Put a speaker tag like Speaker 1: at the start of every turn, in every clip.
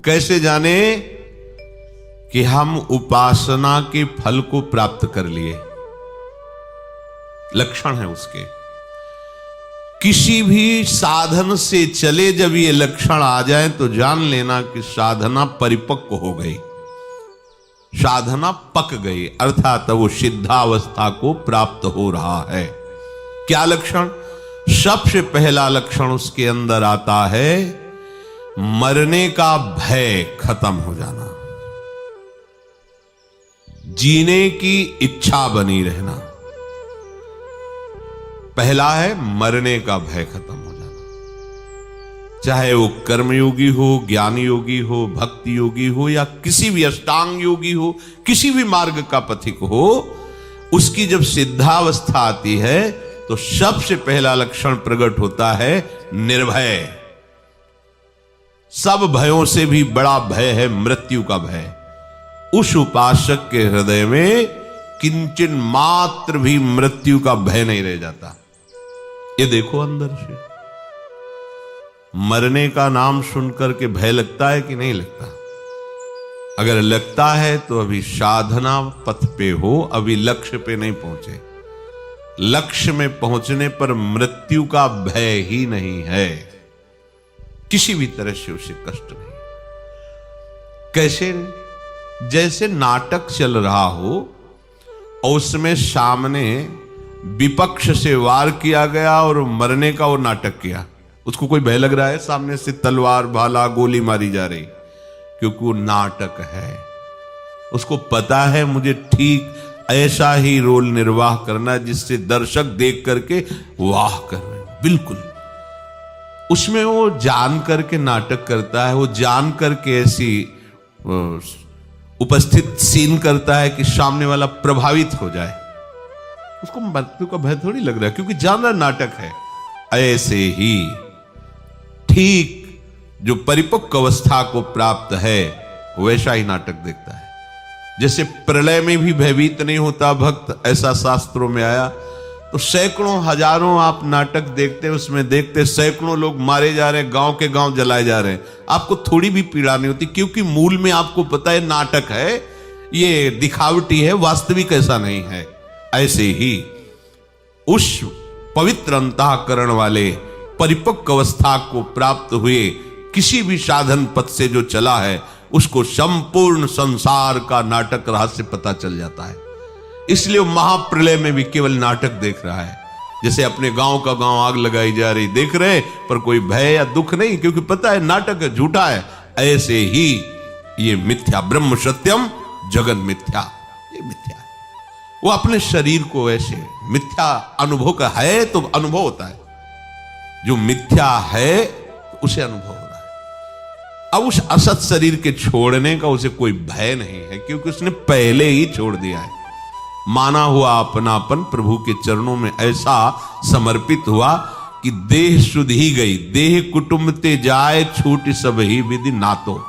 Speaker 1: कैसे जाने कि हम उपासना के फल को प्राप्त कर लिए? लक्षण है उसके। किसी भी साधन से चले जब ये लक्षण आ जाए तो जान लेना कि साधना परिपक्व हो गई, साधना पक गई, अर्थात वो सिद्धावस्था को प्राप्त हो रहा है। क्या लक्षण? सबसे पहला लक्षण उसके अंदर आता है मरने का भय खत्म हो जाना, जीने की इच्छा बनी रहना। पहला है मरने का भय खत्म हो जाना, चाहे वो कर्मयोगी हो, ज्ञान योगी हो, भक्ति योगी हो, या किसी भी अष्टांग योगी हो, किसी भी मार्ग का पथिक हो, उसकी जब सिद्धावस्था आती है तो सबसे पहला लक्षण प्रकट होता है निर्भय। सब भयों से भी बड़ा भय है मृत्यु का भय। उस उपासक के हृदय में किंचन मात्र भी मृत्यु का भय नहीं रह जाता। ये देखो अंदर से मरने का नाम सुनकर के भय लगता है कि नहीं लगता? अगर लगता है तो अभी साधना पथ पे हो, अभी लक्ष्य पे नहीं पहुंचे। लक्ष्य में पहुंचने पर मृत्यु का भय ही नहीं है, किसी भी तरह से उसे कष्ट नहीं। कैसे? जैसे नाटक चल रहा हो और उसमें सामने विपक्ष से वार किया गया और मरने का वो नाटक किया, उसको कोई भय लग रहा है? सामने से तलवार भाला गोली मारी जा रही, क्योंकि वो नाटक है। उसको पता है मुझे ठीक ऐसा ही रोल निर्वाह करना है जिससे दर्शक देख करके वाह कर रहे हैं। बिल्कुल उसमें वो जान करके नाटक करता है, वो जान करके ऐसी उपस्थित सीन करता है कि सामने वाला प्रभावित हो जाए। उसको मृत्यु का भय थोड़ी लग रहा है, क्योंकि जान रहा नाटक है। ऐसे ही ठीक जो परिपक्व अवस्था को प्राप्त है वैसा ही नाटक देखता है। जैसे प्रलय में भी भयभीत नहीं होता भक्त, ऐसा शास्त्रों में आया। तो सैकड़ों हजारों आप नाटक देखते, उसमें देखते सैकड़ों लोग मारे जा रहे हैं, गांव के गांव जलाए जा रहे हैं, आपको थोड़ी भी पीड़ा नहीं होती, क्योंकि मूल में आपको पता है नाटक है, ये दिखावटी है, वास्तविक ऐसा नहीं है। ऐसे ही उस पवित्र अंतःकरण वाले परिपक्व अवस्था को प्राप्त हुए किसी भी साधन पथ से जो चला है, उसको संपूर्ण संसार का नाटक रहस्य पता चल जाता है। इसलिए महाप्रलय में भी केवल नाटक देख रहा है। जैसे अपने गांव का गांव आग लगाई जा रही देख रहे, पर कोई भय या दुख नहीं, क्योंकि पता है नाटक है, झूठा है। ऐसे ही ये मिथ्या, ब्रह्म सत्यम जगत मिथ्या, ये मिथ्या है। वो अपने शरीर को ऐसे मिथ्या अनुभव का है तो अनुभव होता है, जो मिथ्या है तो उसे अनुभव हो रहा है। अब उस असत शरीर के छोड़ने का उसे कोई भय नहीं है, क्योंकि उसने पहले ही छोड़ दिया है। माना हुआ अपनापन प्रभु के चरणों में ऐसा समर्पित हुआ कि देह शुद्ध ही गई, देह कुटुंब ते जाए छूट सब ही विधि नातो।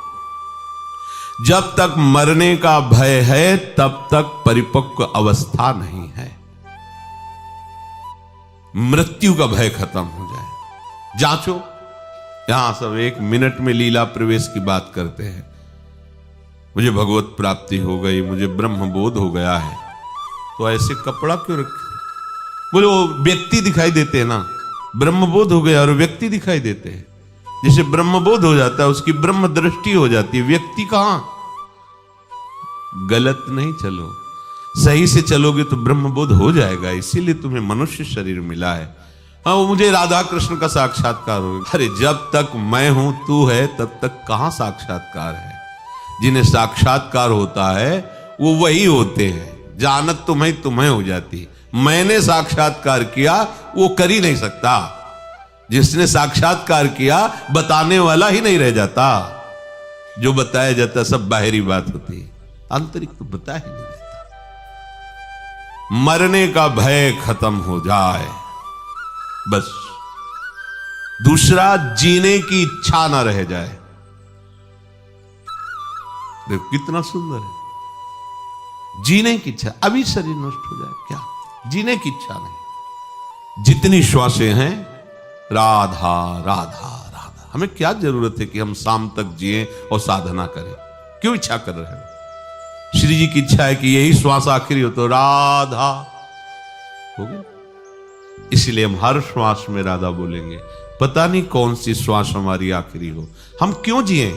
Speaker 1: जब तक मरने का भय है तब तक परिपक्व अवस्था नहीं है। मृत्यु का भय खत्म हो जाए। जांचो, यहां सब 1 मिनट में लीला प्रवेश की बात करते हैं। मुझे भगवत प्राप्ति हो गई, मुझे ब्रह्म बोध हो गया है, तो ऐसे कपड़ा क्यों रखे? बोले वो व्यक्ति दिखाई देते हैं ना, ब्रह्मबोध हो गया और व्यक्ति दिखाई देते हैं। जिसे ब्रह्मबोध हो जाता है उसकी ब्रह्म दृष्टि हो जाती है, व्यक्ति कहां? गलत नहीं चलो, सही से चलोगे तो ब्रह्मबोध हो जाएगा। इसीलिए तुम्हें मनुष्य शरीर मिला है। हाँ, वो मुझे राधा कृष्ण का साक्षात्कार हो गया। अरे जब तक मैं हूं तू है तब तक कहां साक्षात्कार है? जिन्हें साक्षात्कार होता है वो वही होते हैं। जानत तुम्हें तुम्हें हो जाती। मैंने साक्षात्कार किया वो कर ही नहीं सकता। जिसने साक्षात्कार किया बताने वाला ही नहीं रह जाता। जो बताया जाता सब बाहरी बात होती है, आंतरिक तो बता ही नहीं देता। मरने का भय खत्म हो जाए बस। दूसरा, जीने की इच्छा ना रह जाए। देखो कितना सुंदर है, जीने की इच्छा। अभी शरीर नष्ट हो जाए क्या, जीने की इच्छा नहीं। जितनी श्वासें हैं राधा राधा राधा, हमें क्या जरूरत है कि हम शाम तक जिए और साधना करें? क्यों इच्छा कर रहे हैं? श्री जी की इच्छा है कि यही श्वास आखिरी हो तो राधा हो गया। इसलिए हम हर श्वास में राधा बोलेंगे। पता नहीं कौन सी श्वास हमारी आखिरी हो, हम क्यों जिए?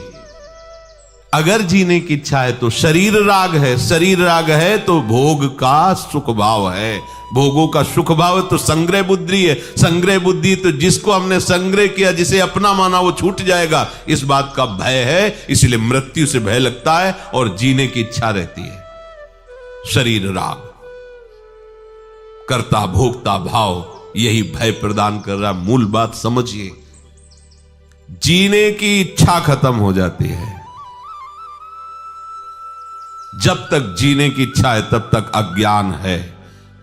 Speaker 1: अगर जीने की इच्छा है तो शरीर राग है, शरीर राग है तो भोग का सुख भाव है, भोगों का सुख भाव है तो संग्रह बुद्धि है, संग्रह बुद्धि तो जिसको हमने संग्रह किया, जिसे अपना माना वो छूट जाएगा, इस बात का भय है। इसलिए मृत्यु से भय लगता है और जीने की इच्छा रहती है। शरीर राग, कर्ता भोक्ता भाव, यही भय प्रदान कर रहा। मूल बात समझिए, जीने की इच्छा खत्म हो जाती है। जब तक जीने की इच्छा है तब तक अज्ञान है,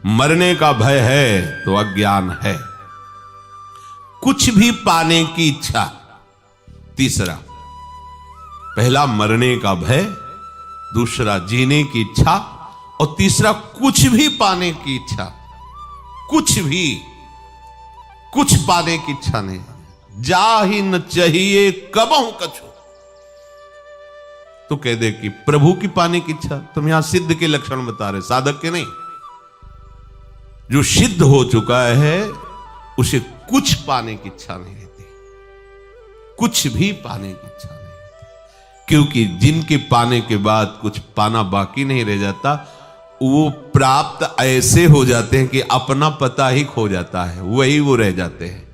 Speaker 1: मरने का भय है तो अज्ञान है। कुछ भी पाने की इच्छा, तीसरा, पहला मरने का भय, दूसरा जीने की इच्छा, और तीसरा कुछ भी पाने की इच्छा। कुछ भी, कुछ पाने की इच्छा नहीं, जा ही न चाहिए कबहू कछु। तो कह दे कि प्रभु की पाने की इच्छा। तुम यहां सिद्ध के लक्षण बता रहे, साधक के नहीं। जो सिद्ध हो चुका है उसे कुछ पाने की इच्छा नहीं रहती, कुछ भी पाने की इच्छा नहीं रहती। क्योंकि जिनके पाने के बाद कुछ पाना बाकी नहीं रह जाता, वो प्राप्त ऐसे हो जाते हैं कि अपना पता ही खो जाता है, वही वो रह जाते हैं।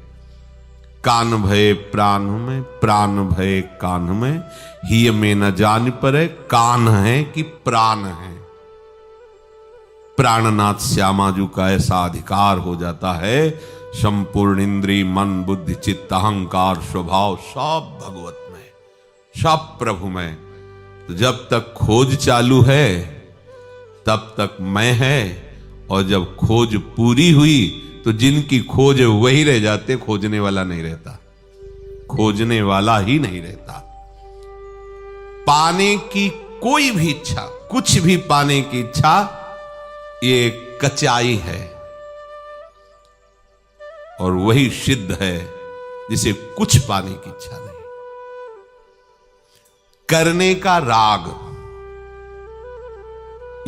Speaker 1: कान भय प्राण में, प्राण भय कान में, ही में न जान परे कान है कि प्राण है। प्राणनाथ श्यामाजू का ऐसा अधिकार हो जाता है, संपूर्ण इंद्रिय मन बुद्धि चित्त अहंकार स्वभाव सब भगवत में, सब प्रभु में। तो जब तक खोज चालू है तब तक मैं है, और जब खोज पूरी हुई तो जिनकी खोज है वही रह जाते, खोजने वाला नहीं रहता, खोजने वाला ही नहीं रहता। पाने की कोई भी इच्छा, कुछ भी पाने की इच्छा, ये कचाई है, और वही सिद्ध है जिसे कुछ पाने की इच्छा नहीं। करने का राग,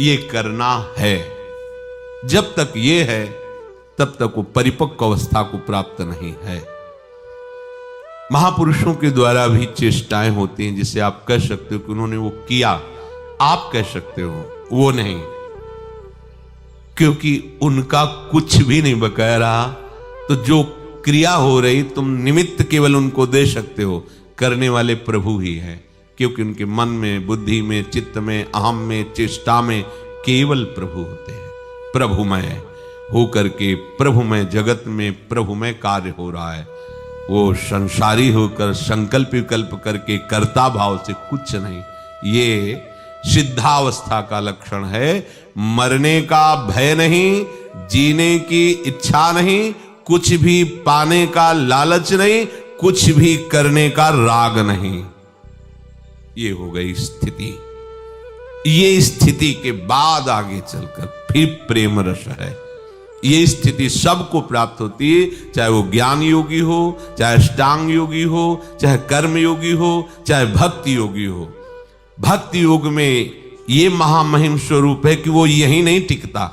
Speaker 1: ये करना है, जब तक ये है तब तक वो परिपक्व अवस्था को प्राप्त नहीं है। महापुरुषों के द्वारा भी चेष्टाएं होती हैं जिसे आप कह सकते हो कि उन्होंने वो किया, आप कह सकते हो वो नहीं, क्योंकि उनका कुछ भी नहीं बकाया रहा। तो जो क्रिया हो रही, तुम निमित्त केवल उनको दे सकते हो, करने वाले प्रभु ही हैं, क्योंकि उनके मन में बुद्धि में चित्त में अहम में चेष्टा में केवल प्रभु होते हैं। प्रभुमय होकर के प्रभुमय जगत में प्रभुमय कार्य हो रहा है। वो संसारी होकर संकल्प विकल्प करके कर्ता भाव से कुछ नहीं। ये सिद्धावस्था का लक्षण है। मरने का भय नहीं, जीने की इच्छा नहीं, कुछ भी पाने का लालच नहीं, कुछ भी करने का राग नहीं। ये हो गई स्थिति। ये स्थिति के बाद आगे चलकर फिर प्रेम रस है। ये स्थिति सबको प्राप्त होती है, चाहे वो ज्ञान योगी हो, चाहे अष्टांग योगी हो, चाहे कर्म योगी हो, चाहे भक्ति योगी हो। भक्ति योग में ये महामहिम स्वरूप है कि वो यही नहीं टिकता,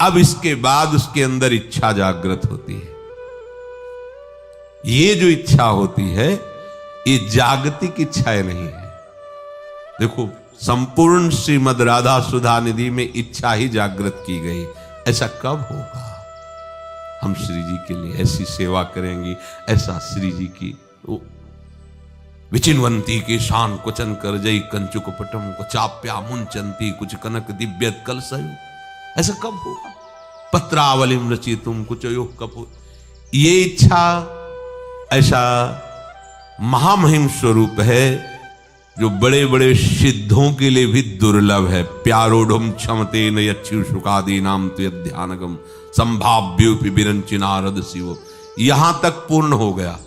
Speaker 1: अब इसके बाद उसके अंदर इच्छा जागृत होती है। ये जो इच्छा होती है ये जागतिक इच्छाएं नहीं है। देखो, संपूर्ण श्रीमद राधा सुधा निधि में इच्छा ही जागृत की गई। ऐसा कब होगा? हम श्री जी के लिए ऐसी सेवा करेंगी, ऐसा श्री जी की विचिन्वंती के शान कुचन कर जई कंचुक पटम को चाप्या मुंचंती कुछ कनक दिव्य कलसयु। ऐसा कब होगा? पत्रावलिम रची तुम कुछ योग कपूर। ये इच्छा ऐसा महामहिम स्वरूप है जो बड़े बड़े सिद्धों के लिए भी दुर्लभ है। प्यारोढ़ क्षमते न यच्छु शुकादी नाम तो ध्यानगम संभाव्योपि विरंचि नारद शिव। यहां तक पूर्ण हो गया।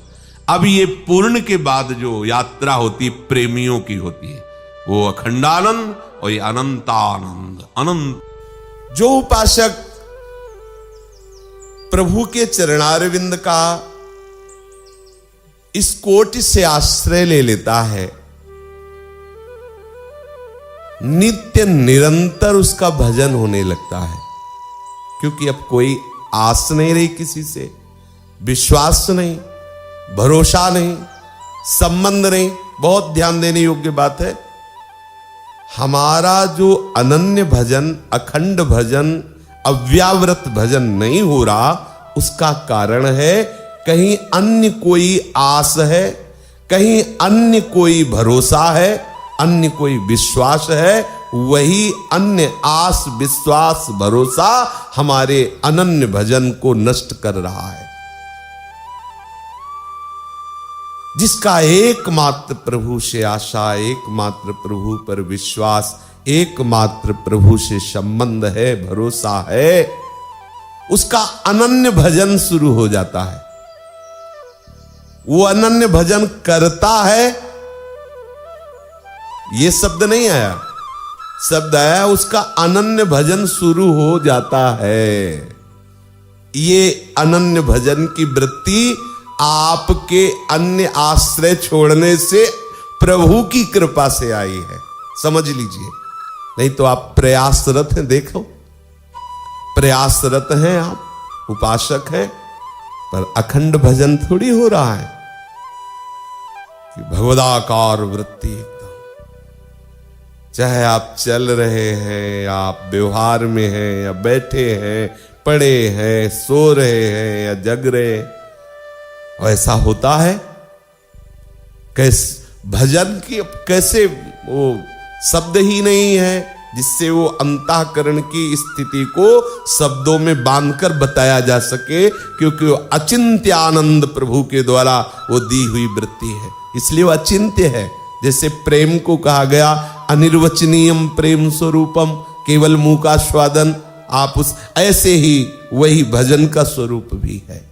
Speaker 1: अब ये पूर्ण के बाद जो यात्रा होती प्रेमियों की होती है, वो अखंडानंद और ये अनंतानंद। अनंत
Speaker 2: जो उपासक प्रभु के चरणारविंद का इस कोटि से आश्रय ले लेता है, नित्य निरंतर उसका भजन होने लगता है, क्योंकि अब कोई आस नहीं रही किसी से, विश्वास नहीं, भरोसा नहीं, संबंध नहीं। बहुत ध्यान देने योग्य बात है। हमारा जो अनन्य भजन, अखंड भजन, अव्यावृत भजन नहीं हो रहा, उसका कारण है कहीं अन्य कोई आस है, कहीं अन्य कोई भरोसा है, अन्य कोई विश्वास है। वही अन्य आस, विश्वास, भरोसा हमारे अनन्य भजन को नष्ट कर रहा है। जिसका एकमात्र प्रभु से आशा, एकमात्र प्रभु पर विश्वास, एकमात्र प्रभु से संबंध है, भरोसा है, उसका अनन्य भजन शुरू हो जाता है। वो अनन्य भजन करता है, ये शब्द नहीं आया, शब्द आया उसका अनन्य भजन शुरू हो जाता है। ये अनन्य भजन की वृत्ति आपके अन्य आश्रय छोड़ने से, प्रभु की कृपा से आई है, समझ लीजिए। नहीं तो आप प्रयासरत हैं, देखो प्रयासरत हैं, आप उपासक हैं, पर अखंड भजन थोड़ी हो रहा है कि भगवदाकार वृत्ति एकदम। चाहे आप चल रहे हैं, आप व्यवहार में हैं, या बैठे हैं, पड़े हैं, सो रहे हैं, या जग रहे हैं, ऐसा होता है। कैसे भजन की कैसे वो शब्द ही नहीं है जिससे वो अंतःकरण की स्थिति को शब्दों में बांधकर बताया जा सके, क्योंकि वो अचिंत्य आनंद प्रभु के द्वारा वो दी हुई वृत्ति है, इसलिए वो अचिंत्य है। जैसे प्रेम को कहा गया अनिर्वचनीयम प्रेम स्वरूपम, केवल मुंह का स्वादन, आप उस ऐसे ही वही भजन का स्वरूप भी है।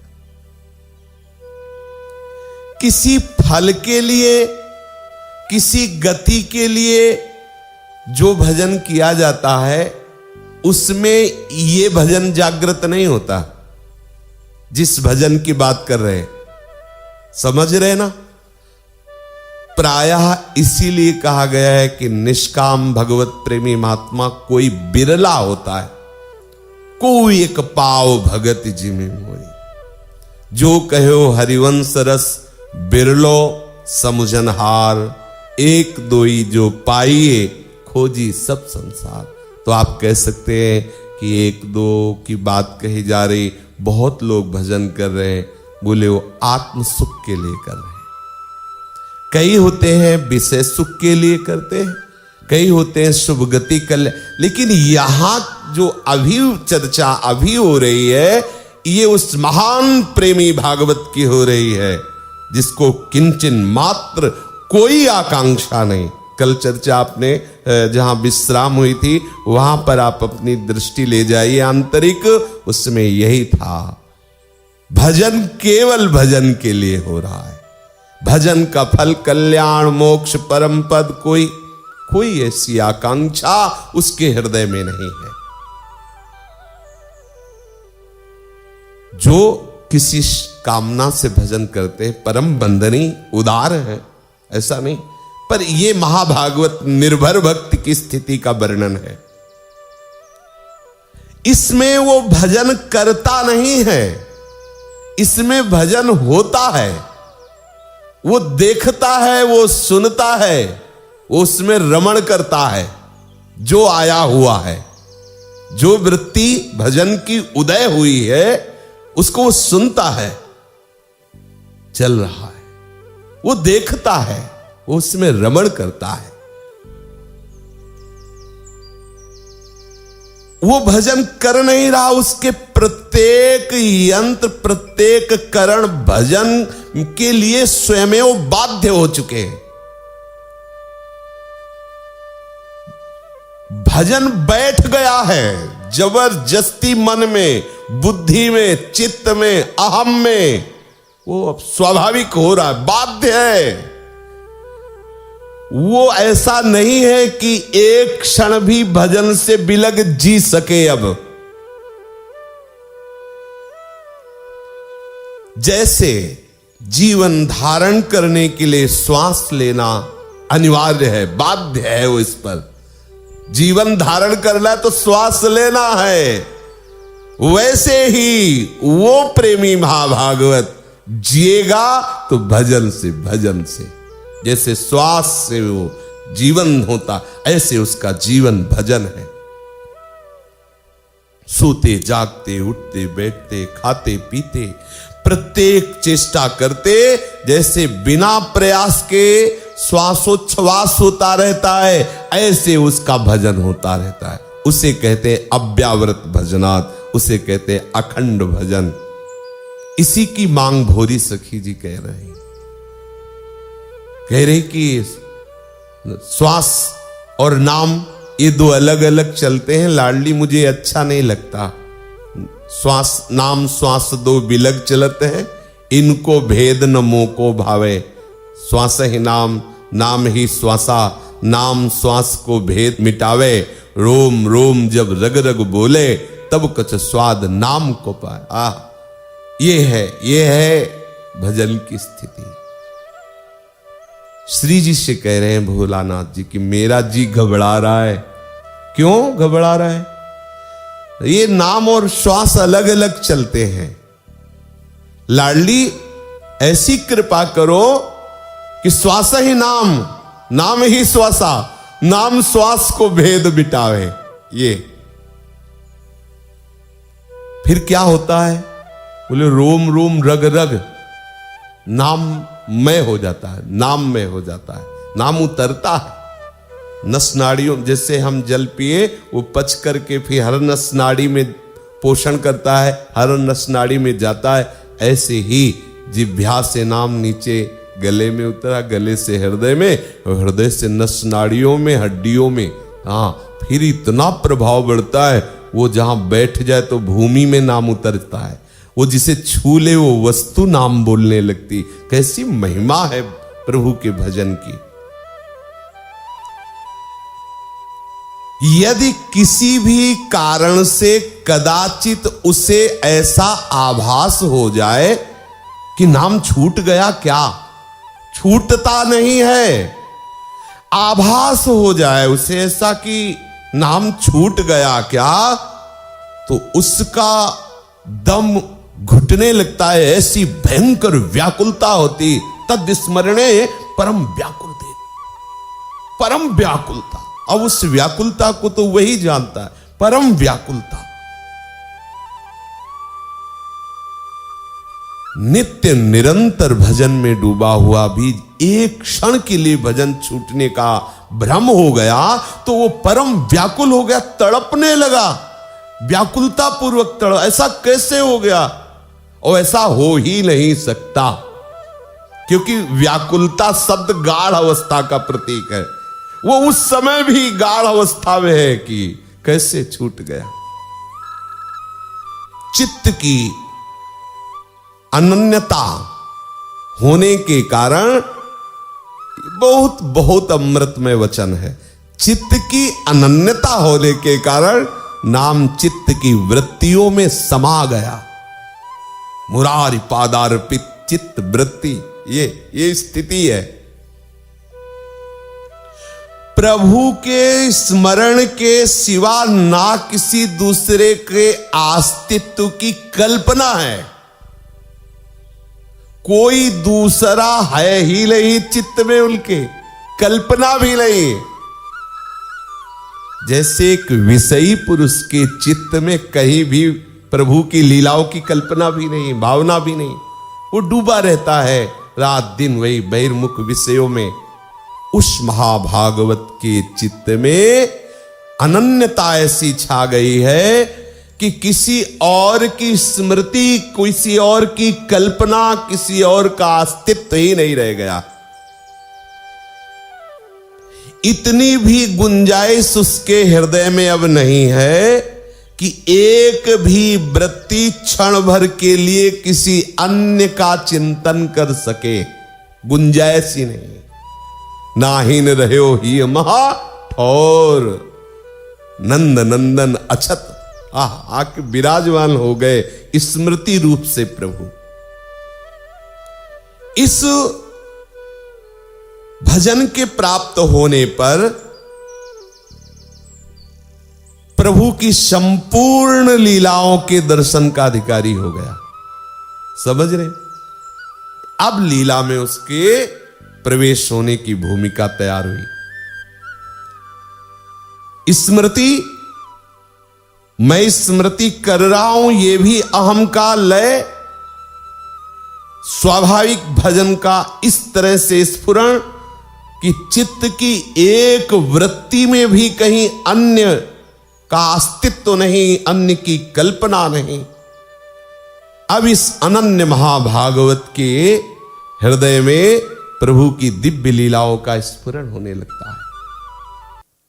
Speaker 2: किसी फल के लिए, किसी गति के लिए जो भजन किया जाता है, उसमें ये भजन जागृत नहीं होता। जिस भजन की बात कर रहे हैं, समझ रहे ना? प्रायः इसीलिए कहा गया है कि निष्काम भगवत प्रेमी महात्मा कोई बिरला होता है। कोई एक पाव भगत जिमि मोई, जो कहो हरिवंश रस बिरलो समुझनहार, एक दोई जो पाइए खोजी सब संसार। तो आप कह सकते हैं कि एक दो की बात कही जा रही, बहुत लोग भजन कर रहे हैं, बोले वो आत्म सुख के लिए कर रहे हैं। कई होते हैं विषय सुख के लिए करते हैं, कई होते हैं शुभ गति कल्याण, लेकिन यहां जो अभी चर्चा अभी हो रही है, ये उस महान प्रेमी भागवत की हो रही है जिसको किंचन मात्र कोई आकांक्षा नहीं। कल चर्चा आपने जहां विश्राम हुई थी वहां पर आप अपनी दृष्टि ले जाइए आंतरिक, उसमें यही था। भजन केवल भजन के लिए हो रहा है। भजन का फल कल्याण, मोक्ष, परम पद, कोई ऐसी आकांक्षा उसके हृदय में नहीं है। जो किसी कामना से भजन करते हैं, परम बंधनी उदार है, ऐसा नहीं, पर यह महाभागवत निर्भर भक्ति की स्थिति का वर्णन है। इसमें वो भजन करता नहीं है, इसमें भजन होता है। वो देखता है, वो सुनता है, वो उसमें रमण करता है। जो आया हुआ है, जो वृत्ति भजन की उदय हुई है, उसको वो सुनता है, चल रहा है, वो देखता है, वो उसमें रमण करता है। वो भजन कर नहीं रहा, उसके प्रत्येक यंत्र, प्रत्येक करण भजन के लिए स्वयं वो बाध्य हो चुके हैं। भजन बैठ गया है जबरदस्ती मन में, बुद्धि में, चित्त में, अहम में, वो अब स्वाभाविक हो रहा है, बाध्य है। वो ऐसा नहीं है कि एक क्षण भी भजन से बिलग जी सके। अब जैसे जीवन धारण करने के लिए श्वास लेना अनिवार्य है, बाध्य है वो इस पर। जीवन धारण करना है तो श्वास लेना है। वैसे ही वो प्रेमी महाभागवत जिएगा तो भजन से, भजन से। जैसे श्वास से वो जीवन होता, ऐसे उसका जीवन भजन है। सोते जागते, उठते बैठते, खाते पीते, प्रत्येक चेष्टा करते जैसे बिना प्रयास के श्वासोच्छ्वास होता रहता है, ऐसे उसका भजन होता रहता है। उसे कहते हैं अव्यावृत भजनात्, उसे कहते हैं अखंड भजन। इसी की मांग भोरी सखी जी कह रहे हैं। कह रहे कि श्वास और नाम ये दो अलग अलग चलते हैं लाडली, मुझे अच्छा नहीं लगता। श्वास नाम श्वास दो बिलग चलते हैं, इनको भेद न मोको भावे। श्वास ही नाम, नाम ही श्वासा, नाम श्वास को भेद मिटावे। रोम रोम जब रग रग बोले, तब कछ स्वाद नाम को पाए। ये है भजन की स्थिति। श्री जी से कह रहे हैं भोलानाथ जी कि मेरा जी घबरा रहा है। क्यों घबरा रहा है? ये नाम और श्वास अलग अलग चलते हैं। लाडली ऐसी कृपा करो कि श्वास ही नाम, नाम ही श्वासा, नाम श्वास को भेद मिटावे। ये फिर क्या होता है? बोले रोम रोम रग रग नाम में हो जाता है, नाम में हो जाता है, नाम उतरता है नस नाड़ियों। जैसे हम जल पिए वो पच करके फिर हर नस नाड़ी में पोषण करता है, हर नस नाड़ी में जाता है। ऐसे ही जिह्वा से नाम नीचे गले में उतरा, गले से हृदय में, और हृदय से नस नाड़ियों में, हड्डियों में। फिर इतना प्रभाव बढ़ता है, वो जहां बैठ जाए तो भूमि में नाम उतरता है। वो जिसे छू ले वो वस्तु नाम बोलने लगती। कैसी महिमा है प्रभु के भजन की। यदि किसी भी कारण से कदाचित उसे ऐसा आभास हो जाए कि नाम छूट गया, क्या छूटता नहीं है, आभास हो जाए उसे ऐसा कि नाम छूट गया क्या, तो उसका दम घुटने लगता है। ऐसी भयंकर व्याकुलता होती। तद स्मरणे परम व्याकुल दे, परम व्याकुलता। अब उस व्याकुलता को तो वही जानता है, परम व्याकुलता। नित्य निरंतर भजन में डूबा हुआ भी एक क्षण के लिए भजन छूटने का भ्रम हो गया तो वो परम व्याकुल हो गया, तड़पने लगा, व्याकुलता पूर्वक तड़प। ऐसा कैसे हो गया? और ऐसा हो ही नहीं सकता, क्योंकि व्याकुलता शब्द गाढ़ अवस्था का प्रतीक है। वो उस समय भी गाढ़ अवस्था में है कि कैसे छूट गया। चित्त की अनन्यता होने के कारण, बहुत बहुत अमृतमय वचन है। चित्त की अनन्यता होने के कारण नाम चित्त की वृत्तियों में समा गया। मुरारी पादार्पित चित्त वृत्ति, ये स्थिति है। प्रभु के स्मरण के सिवा ना किसी दूसरे के अस्तित्व की कल्पना है। कोई दूसरा है ही नहीं चित्त में, उनके कल्पना भी नहीं। जैसे एक विषयी पुरुष के चित्त में कहीं भी प्रभु की लीलाओं की कल्पना भी नहीं, भावना भी नहीं, वो डूबा रहता है रात दिन वही बहिर्मुख विषयों में। उस महाभागवत के चित्त में अनन्यता ऐसी छा गई है कि किसी और की स्मृति, किसी और की कल्पना, किसी और का अस्तित्व ही नहीं रह गया। इतनी भी गुंजाइश उसके हृदय में अब नहीं है कि एक भी वृत्ति क्षण भर के लिए किसी अन्य का चिंतन कर सके। गुंजाइश ही नहीं। नाहीन रहो ही महा ठौर, नंद नंदन अछत आके विराजमान हो गए स्मृति रूप से प्रभु। इस भजन के प्राप्त होने पर प्रभु की संपूर्ण लीलाओं के दर्शन का अधिकारी हो गया। समझ रहे? अब लीला में उसके प्रवेश होने की भूमिका तैयार हुई। स्मृति, मैं स्मृति कर रहा हूं, यह भी अहम का लय, स्वाभाविक भजन का इस तरह से स्फुरण कि चित्त की एक वृत्ति में भी कहीं अन्य का अस्तित्व नहीं, अन्य की कल्पना नहीं। अब इस अनन्य महाभागवत के हृदय में प्रभु की दिव्य लीलाओं का स्फुरण होने लगता है।